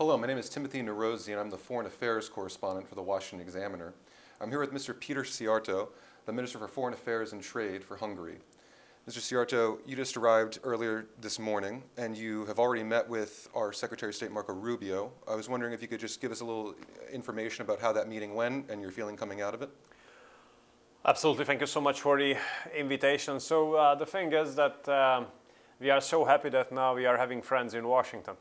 Hello, my name is Timothy Nerozzi, and I'm the Foreign Affairs Correspondent for the Washington Examiner. I'm here with Mr. Péter Szijjártó, the Minister for Foreign Affairs and Trade for Hungary. Mr. Szijjártó, you just arrived earlier this morning, and you have already met with our Secretary of State, Rubio. I was wondering if you could just give us a little information about how that meeting went and your feeling coming out of it. Absolutely. Thank you so much for the invitation. So the thing is that we are so happy that now we are having friends in Washington.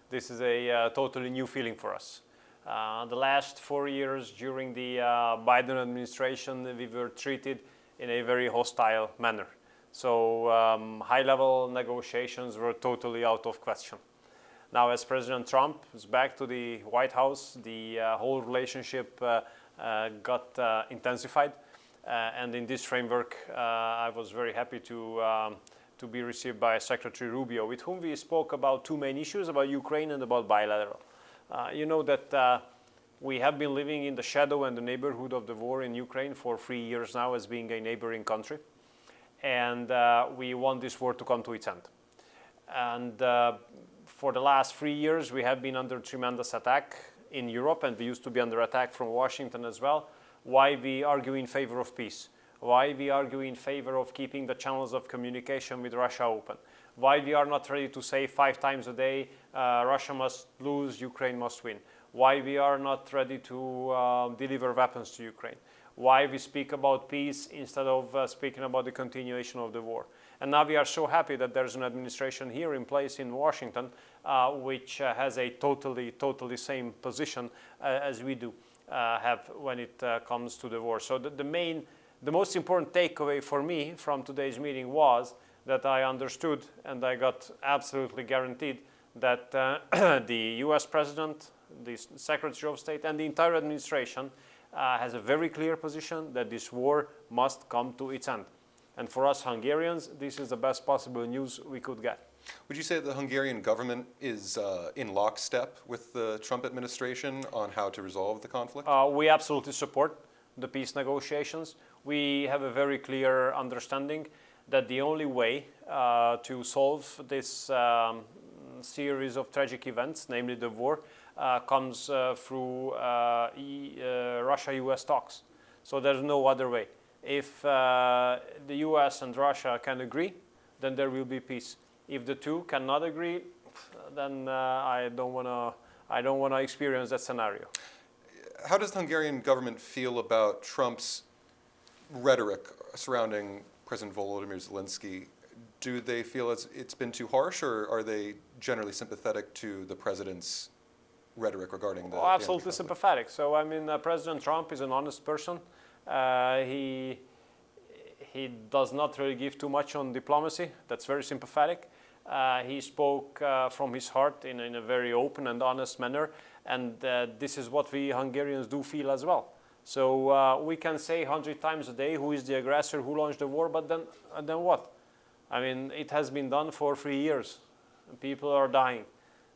This is a totally new feeling for us. The last 4 years during the Biden administration, we were treated in a very hostile manner. So high-level negotiations were totally out of question. Now, as President Trump is back to the White House, the whole relationship got intensified. And in this framework, I was very happy to be received by Secretary Rubio, with whom we spoke about two main issues, about Ukraine and about bilateral. You know that we have been living in the shadow and the neighborhood of the war in Ukraine for 3 years now as being a neighboring country. And we want this war to come to its end. And for the last 3 years, we have been under tremendous attack in Europe, and we used to be under attack from Washington as well. Why we argue in favor of peace? Why we argue in favor of keeping the channels of communication with Russia open? Why we are not ready to say 5 times a day, Russia must lose, Ukraine must win? Why we are not ready to deliver weapons to Ukraine? Why we speak about peace instead of speaking about the continuation of the war? And now we are so happy that there's an administration here in place in Washington which has a totally same position as we do have when it comes to the war. So the most important takeaway for me from today's meeting was that I understood and I got absolutely guaranteed that the US President, the Secretary of State, and the entire administration has a very clear position that this war must come to its end. And for us Hungarians, this is the best possible news we could get. Would you say the Hungarian government is in lockstep with the Trump administration on how to resolve the conflict? We absolutely support the peace negotiations. We have a very clear understanding that the only way to solve this series of tragic events, namely the war, comes through Russia-US talks. So there's no other way. If the US and Russia can agree, then there will be peace. If the two cannot agree, then I don't want to experience that scenario. How does the Hungarian government feel about Trump's rhetoric surrounding President Volodymyr Zelensky? Do they feel it's been too harsh, or are they generally sympathetic to the president's rhetoric regarding the... Absolutely sympathetic. So, I mean, President Trump is an honest person. He does not really give too much on diplomacy. That's very sympathetic. He spoke from his heart in a very open and honest manner, and this is what we Hungarians do feel as well. So we can say 100 times a day who is the aggressor, who launched the war, but then what? I mean, it has been done for 3 years. People are dying.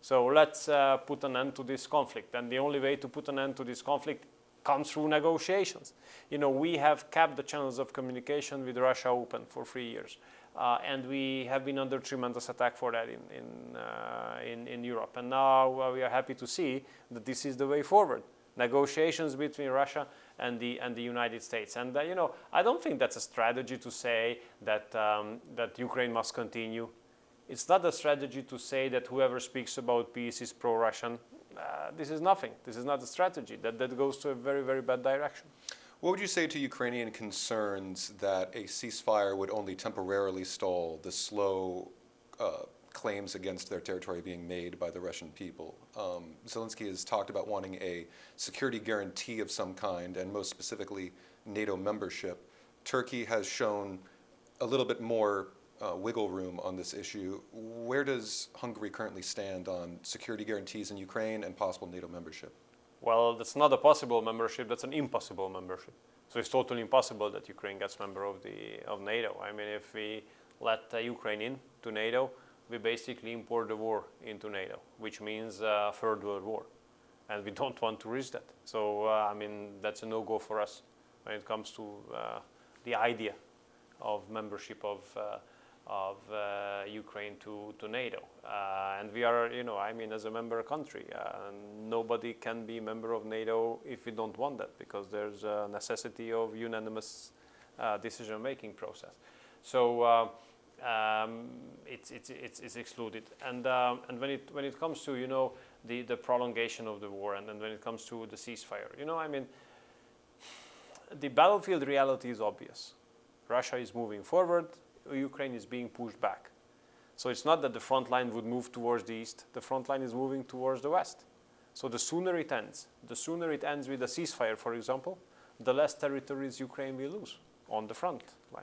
So let's put an end to this conflict. And the only way to put an end to this conflict comes through negotiations. You know, we have kept the channels of communication with Russia open for 3 years. And we have been under tremendous attack for that in Europe. And now we are happy to see that this is the way forward. Negotiations between Russia and the United States. And you know, I don't think that's a strategy to say that Ukraine must continue. It's not a strategy to say that whoever speaks about peace is pro-Russian. This is nothing. This is not a strategy. That goes to a very, very bad direction. What would you say to Ukrainian concerns that a ceasefire would only temporarily stall the slow claims against their territory being made by the Russian people? Zelensky has talked about wanting a security guarantee of some kind, and most specifically NATO membership. Turkey has shown a little bit more wiggle room on this issue. Where does Hungary currently stand on security guarantees in Ukraine and possible NATO membership? Well, that's not a possible membership, that's an impossible membership. So it's totally impossible that Ukraine gets member of NATO. I mean, if we let Ukraine in to NATO, we basically import the war into NATO, which means Third World War. And we don't want to risk that. So, I mean, that's a no-go for us when it comes to the idea of membership of of Ukraine to NATO. And we are, as a member country, nobody can be a member of NATO if we don't want that, because there's a necessity of unanimous decision-making process. So it's excluded. And when it comes to the prolongation of the war, and then when it comes to the ceasefire, the battlefield reality is obvious. Russia is moving forward. Ukraine is being pushed back. So it's not that the front line would move towards the east. The front line is moving towards the west. So the sooner it ends with a ceasefire, for example, the less territories Ukraine will lose on the front line.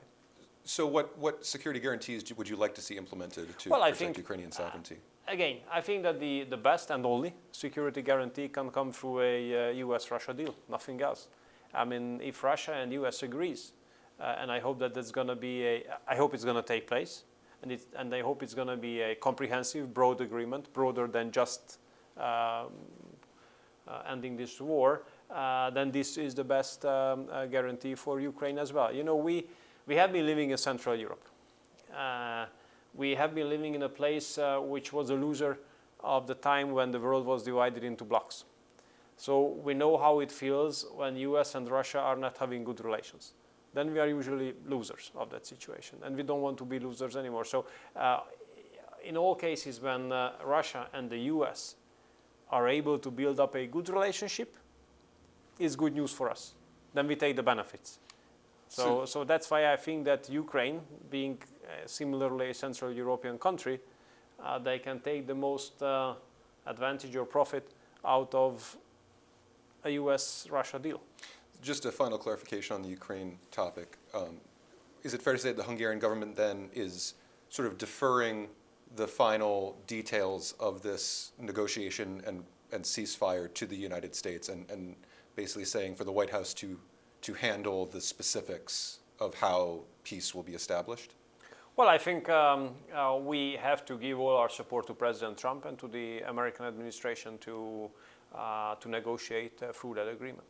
So what security guarantees would you like to see implemented to protect Ukrainian sovereignty? Again, I think that the best and only security guarantee can come through a US-Russia deal, nothing else. I mean, if Russia and US agrees, and I hope that that's going to be I hope it's going to take place, and I hope it's going to be a comprehensive, broad agreement, broader than just ending this war, then this is the best guarantee for Ukraine as well. We have been living in Central Europe. We have been living in a place which was a loser of the time when the world was divided into blocks. So we know how it feels when US and Russia are not having good relations. Then we are usually losers of that situation, and we don't want to be losers anymore. So in all cases, when Russia and the US are able to build up a good relationship, it's good news for us. Then we take the benefits. So that's why I think that Ukraine, being similarly a Central European country, they can take the most advantage or profit out of a US-Russia deal. Just a final clarification on the Ukraine topic. Is it fair to say that the Hungarian government then is sort of deferring the final details of this negotiation and ceasefire to the United States, and basically saying for the White House to handle the specifics of how peace will be established? Well, I think we have to give all our support to President Trump and to the American administration to negotiate through that agreement.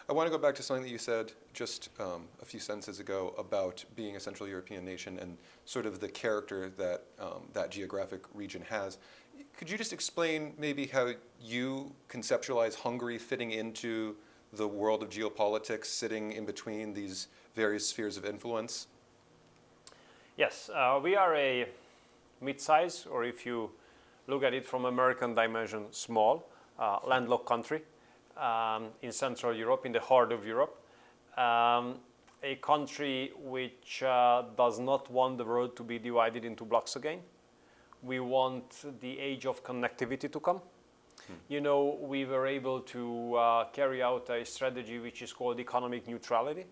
I want to go back to something that you said just a few sentences ago about being a Central European nation and sort of the character that that geographic region has. Could you just explain maybe how you conceptualize Hungary fitting into the world of geopolitics, sitting in between these various spheres of influence? Yes, we are a mid-size, or if you look at it from American dimension, small, landlocked country in Central Europe, in the heart of Europe. A country which does not want the world to be divided into blocks again. We want the age of connectivity to come. We were able to carry out a strategy which is called economic neutrality,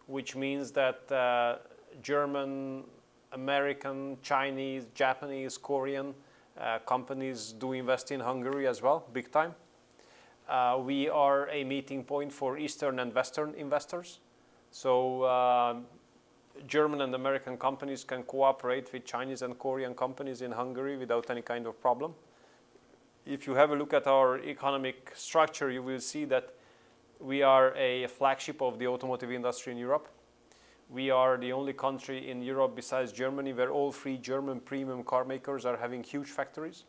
which means that German, American, Chinese, Japanese, Korean companies do invest in Hungary as well, big time. We are a meeting point for Eastern and Western investors. So German and American companies can cooperate with Chinese and Korean companies in Hungary without any kind of problem. If you have a look at our economic structure, you will see that we are a flagship of the automotive industry in Europe. We are the only country in Europe besides Germany where all three German premium car makers are having huge factories.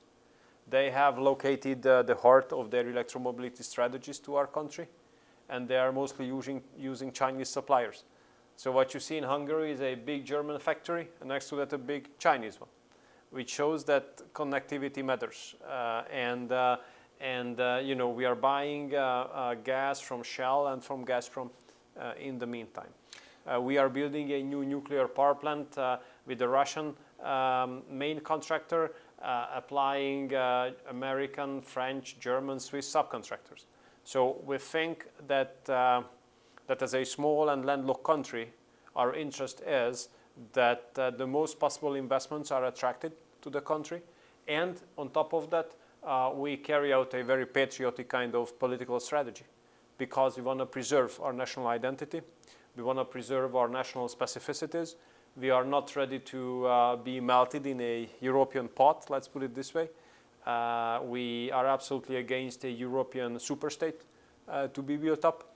They have located the heart of their electromobility strategies to our country, and they are mostly using Chinese suppliers. So what you see in Hungary is a big German factory, and next to that a big Chinese one, which shows that connectivity matters. We are buying gas from Shell and from Gazprom in the meantime. We are building a new nuclear power plant with the Russian main contractor, applying American, French, German, Swiss subcontractors. So we think that as a small and landlocked country, our interest is that the most possible investments are attracted to the country. And on top of that, we carry out a very patriotic kind of political strategy because we want to preserve our national identity. We want to preserve our national specificities. We are not ready to be melted in a European pot, let's put it this way. We are absolutely against a European superstate to be built up.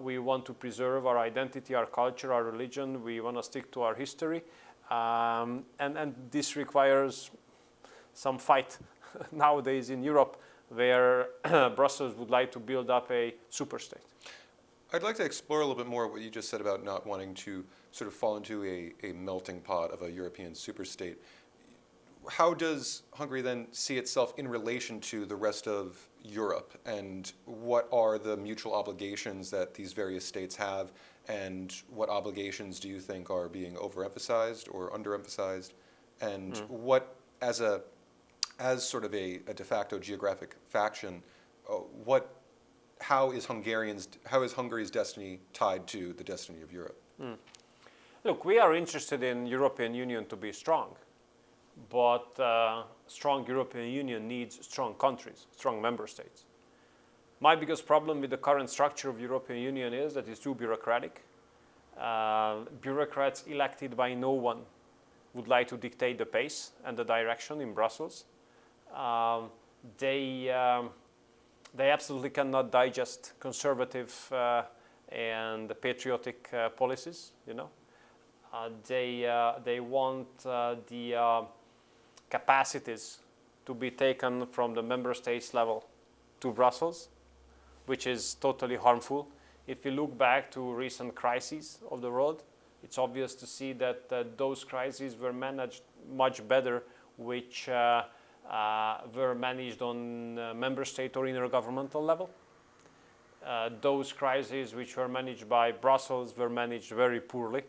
We want to preserve our identity, our culture, our religion. We want to stick to our history. And this requires some fight nowadays in Europe, where Brussels would like to build up a superstate. I'd like to explore a little bit more what you just said about not wanting to sort of fall into a melting pot of a European superstate. How does Hungary then see itself in relation to the rest of Europe, and what are the mutual obligations that these various states have, and what obligations do you think are being overemphasized or underemphasized, and what, as sort of a de facto geographic faction, how is Hungary's destiny tied to the destiny of Europe? Look, we are interested in European Union to be strong, but strong European Union needs strong countries, strong member states. My biggest problem with the current structure of European Union is that it's too bureaucratic. Bureaucrats elected by no one would like to dictate the pace and the direction in Brussels. They absolutely cannot digest conservative and patriotic policies. They want the capacities to be taken from the member states level to Brussels, which is totally harmful. If you look back to recent crises of the world, it's obvious to see that those crises were managed much better, which were managed on member state or intergovernmental level. Those crises which were managed by Brussels were managed very poorly.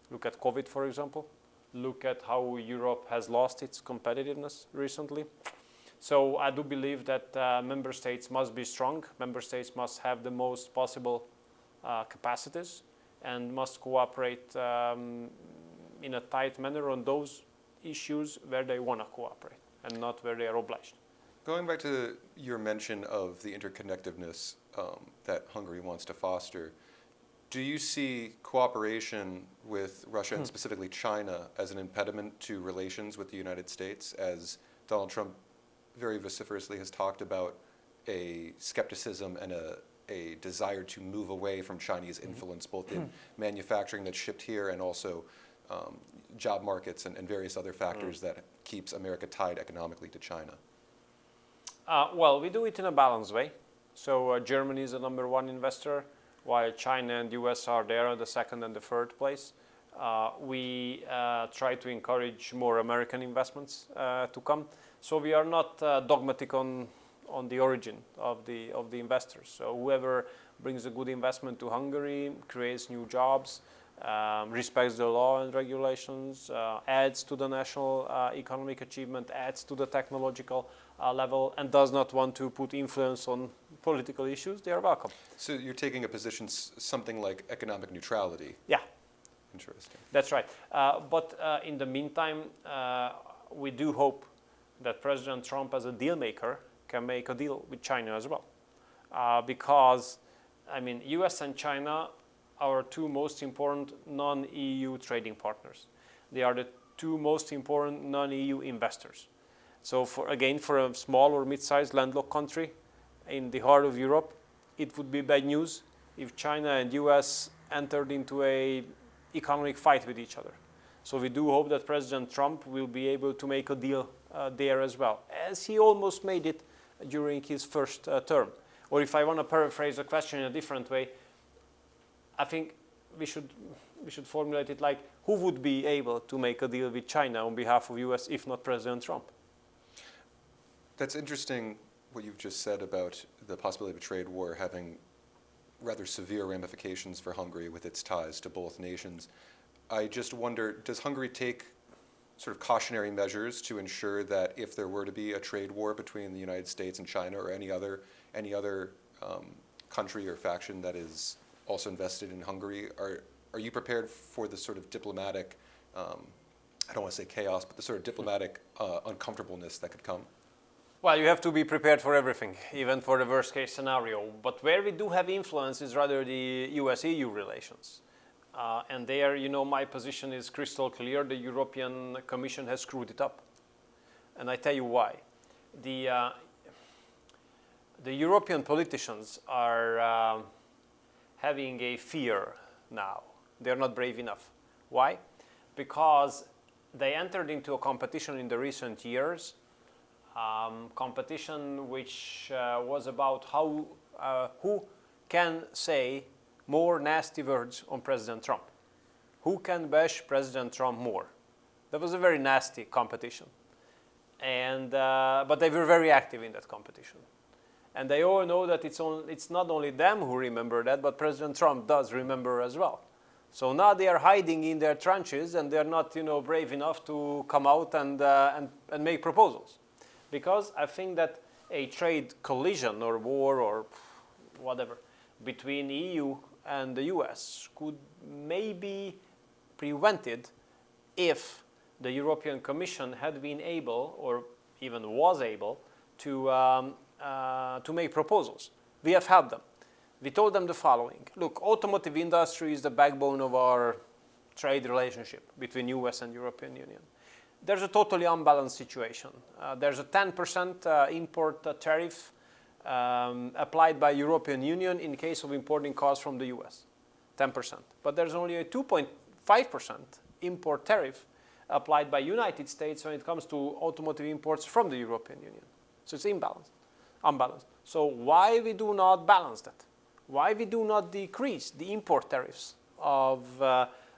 Look at COVID, for example. Look at how Europe has lost its competitiveness recently. So I do believe that member states must be strong. Member states must have the most possible capacities and must cooperate in a tight manner on those issues where they want to cooperate and not where they are obliged. Going back to your mention of the interconnectedness that Hungary wants to foster, do you see cooperation with Russia and specifically China as an impediment to relations with the United States, as Donald Trump very vociferously has talked about a skepticism and a desire to move away from Chinese influence, both in manufacturing that's shipped here and also job markets and various other factors that keeps America tied economically to China? Well, we do it in a balanced way. So Germany is the number one investor, while China and US are there in the second and the third place. We try to encourage more American investments to come. So we are not dogmatic on the origin of the investors. So whoever brings a good investment to Hungary, creates new jobs, respects the law and regulations, adds to the national economic achievement, adds to the technological level, and does not want to put influence on political issues, they are welcome. So you're taking a position something like economic neutrality. Yeah. Interesting. That's right. But in the meantime, we do hope that President Trump, as a deal maker, can make a deal with China as well. Because, I mean, US and China are our two most important non-EU trading partners. They are the two most important non-EU investors. So for a small or mid-sized landlocked country in the heart of Europe, it would be bad news if China and US entered into a economic fight with each other. So we do hope that President Trump will be able to make a deal there as well, as he almost made it during his first term. Or if I want to paraphrase the question in a different way, I think we should formulate it like, who would be able to make a deal with China on behalf of US if not President Trump? That's interesting what you've just said about the possibility of a trade war having rather severe ramifications for Hungary with its ties to both nations. I just wonder, does Hungary take sort of cautionary measures to ensure that if there were to be a trade war between the United States and China or any other country or faction that is also invested in Hungary, are you prepared for the sort of diplomatic, I don't want to say chaos, but the sort of diplomatic uncomfortableness that could come? Well, you have to be prepared for everything, even for the worst case scenario. But where we do have influence is rather the US-EU relations. And there, my position is crystal clear. The European Commission has screwed it up. And I tell you why. The European politicians are having a fear now. They're not brave enough. Why? Because they entered into a competition in the recent years, competition which was about who can say more nasty words on President Trump. Who can bash President Trump more? That was a very nasty competition. But they were very active in that competition. And they all know that it's not only them who remember that, but President Trump does remember as well. So now they are hiding in their trenches, and they're not, brave enough to come out and make proposals, because I think that a trade collision or war or whatever between EU and the US could maybe prevented if the European Commission had been able, or even was able, to make proposals. We have helped them. We told them the following: look, automotive industry is the backbone of our trade relationship between US and European Union. There's a totally unbalanced situation. There's a 10% import tariff applied by European Union in case of importing cars from the US, 10%. But there's only a 2.5% import tariff applied by United States when it comes to automotive imports from the European Union. So it's unbalanced. So why we do not balance that? Why we do not decrease the import tariffs of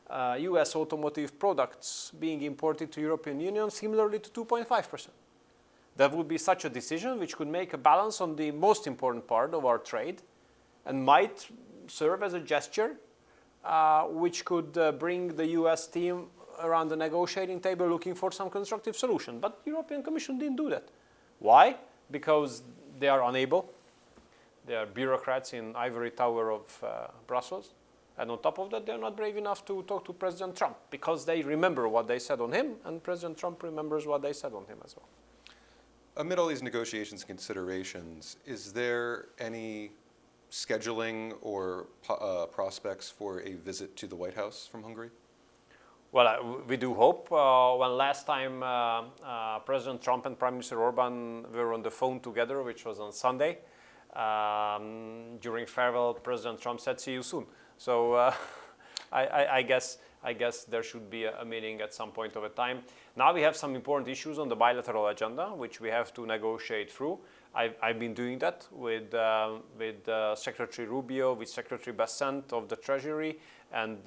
US automotive products being imported to European Union similarly to 2.5%? That would be such a decision which could make a balance on the most important part of our trade and might serve as a gesture which could bring the US team around the negotiating table looking for some constructive solution. But the European Commission didn't do that. Why? Because they are unable. They are bureaucrats in Ivory Tower of Brussels. And on top of that, they're not brave enough to talk to President Trump because they remember what they said on him, and President Trump remembers what they said on him as well. Amid all these negotiations and considerations, is there any scheduling or prospects for a visit to the White House from Hungary? Well, we do hope. When last time President Trump and Prime Minister Orban were on the phone together, which was on Sunday, during farewell, President Trump said, "See you soon." So I guess there should be a meeting at some point of a time. Now we have some important issues on the bilateral agenda, which we have to negotiate through. I've been doing that with Secretary Rubio, with Secretary Bessent of the Treasury, and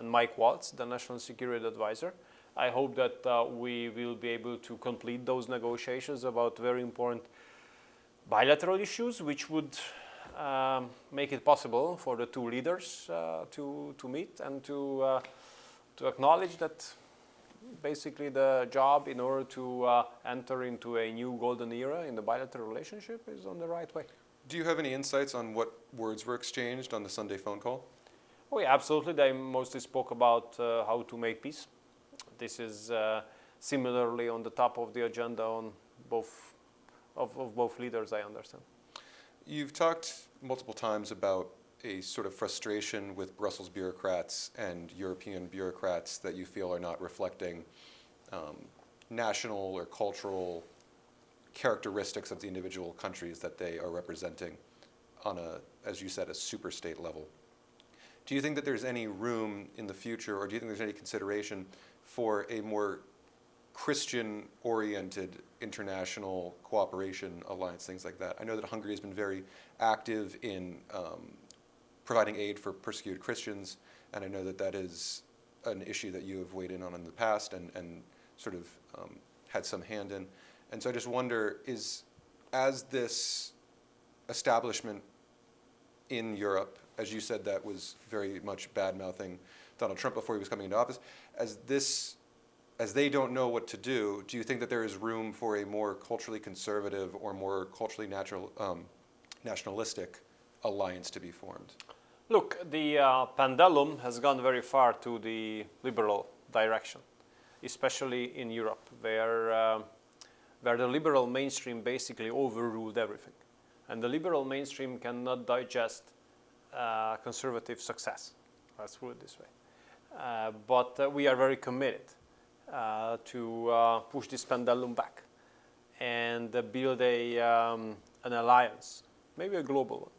Mike Waltz, the National Security Advisor. I hope that we will be able to complete those negotiations about very important bilateral issues, which would make it possible for the two leaders to meet and to acknowledge that basically the job in order to enter into a new golden era in the bilateral relationship is on the right way. Do you have any insights on what words were exchanged on the Sunday phone call? Oh yeah, absolutely. They mostly spoke about how to make peace. This is similarly on the top of the agenda on both leaders, I understand. You've talked multiple times about a sort of frustration with Brussels bureaucrats and European bureaucrats that you feel are not reflecting national or cultural characteristics of the individual countries that they are representing on a, as you said, a super state level. Do you think that there's any room in the future, or do you think there's any consideration for a more Christian-oriented international cooperation alliance, things like that? I know that Hungary has been very active in providing aid for persecuted Christians, and I know that that is an issue that you have weighed in on in the past and sort of had some hand in. And so I just wonder, as this establishment in Europe, as you said, that was very much bad-mouthing Donald Trump before he was coming into office, as they don't know what to do you think that there is room for a more culturally conservative or more culturally nationalistic alliance to be formed? Look, the pendulum has gone very far to the liberal direction, especially in Europe, where the liberal mainstream basically overruled everything. And the liberal mainstream cannot digest conservative success. Let's put it this way. But we are very committed to push this pendulum back and build an alliance, maybe a global one,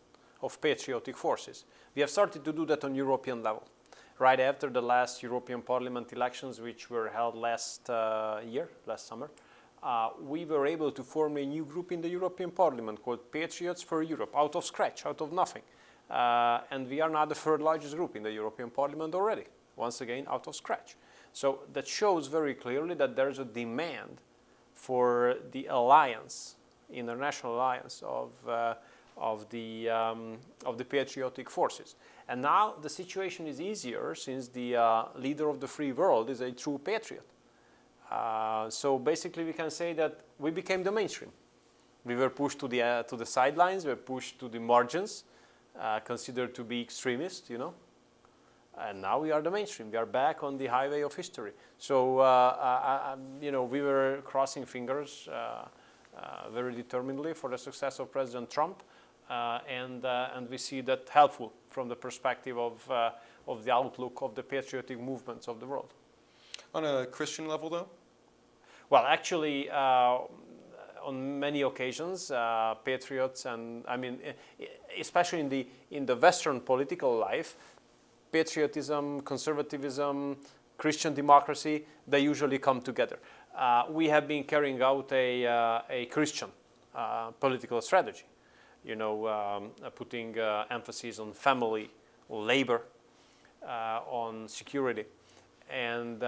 of patriotic forces. We have started to do that on European level. right after the last European Parliament elections, which were held last summer, we were able to form a new group in the European Parliament called Patriots for Europe, out of scratch, out of nothing. And we are now the third largest group in the European Parliament already, once again, out of scratch. So that shows very clearly that there's a demand for the alliance, international alliance of the patriotic forces. And now the situation is easier since the leader of the free world is a true patriot. So basically we can say that we became the mainstream. We were pushed to the sidelines, we were pushed to the margins, considered to be extremist, you know. And now we are the mainstream. We are back on the highway of history. So, you know, we were crossing fingers very determinedly for the success of President Trump, and we see that helpful from the perspective of the outlook of the patriotic movements of the world. On a Christian level, though? Well, actually, on many occasions, patriots, and I mean, especially in the Western political life, patriotism, conservatism, Christian democracy, they usually come together. We have been carrying out a Christian political strategy, you know, putting emphasis on family, labor, on security, and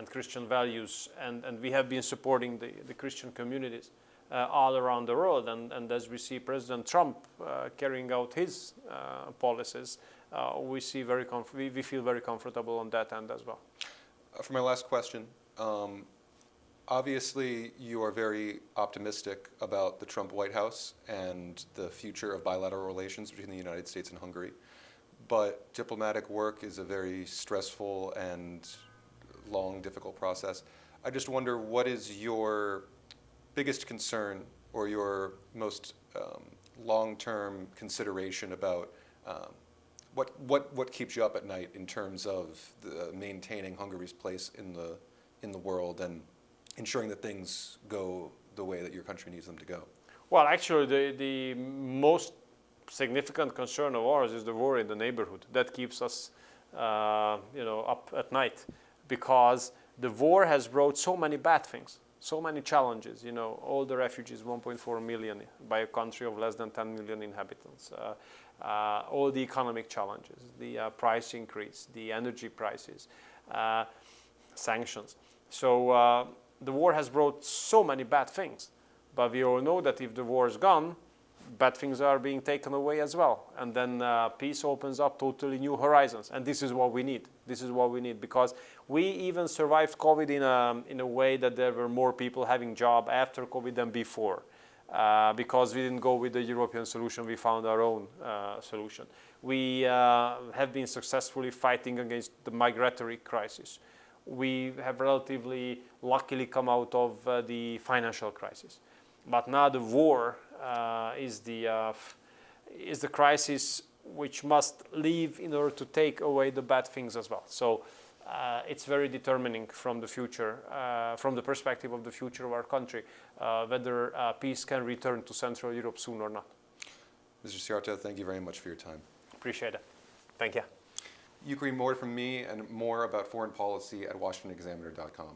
Christian values, and we have been supporting the Christian communities all around the world. And as we see President Trump carrying out his policies, we feel very comfortable on that end as well. For my last question, obviously you are very optimistic about the Trump White House and the future of bilateral relations between the United States and Hungary. But diplomatic work is a very stressful and long, difficult process. I just wonder, what is your biggest concern or your most long-term consideration about what keeps you up at night in terms of maintaining Hungary's place in the world and ensuring that things go the way that your country needs them to go? Well, actually, the most significant concern of ours is the war in the neighborhood. That keeps us, you know, up at night, because the war has brought so many bad things, so many challenges. You know, all the refugees, 1.4 million by a country of less than 10 million inhabitants. All the economic challenges, the price increase, the energy prices, sanctions. So the war has brought so many bad things, but we all know that if the war is gone, bad things are being taken away as well. And then peace opens up totally new horizons. And this is what we need. This is what we need, because we even survived COVID in a way that there were more people having job after COVID than before. Because we didn't go with the European solution, we found our own solution. We have been successfully fighting against the migratory crisis. We have relatively luckily come out of the financial crisis. But now the war is the crisis which must leave in order to take away the bad things as well. So it's very determining from the future, from the perspective of the future of our country, whether peace can return to Central Europe soon or not. Mr. Szijjártó, thank you very much for your time. Appreciate it. Thank you. You can read more from me and more about foreign policy at washingtonexaminer.com.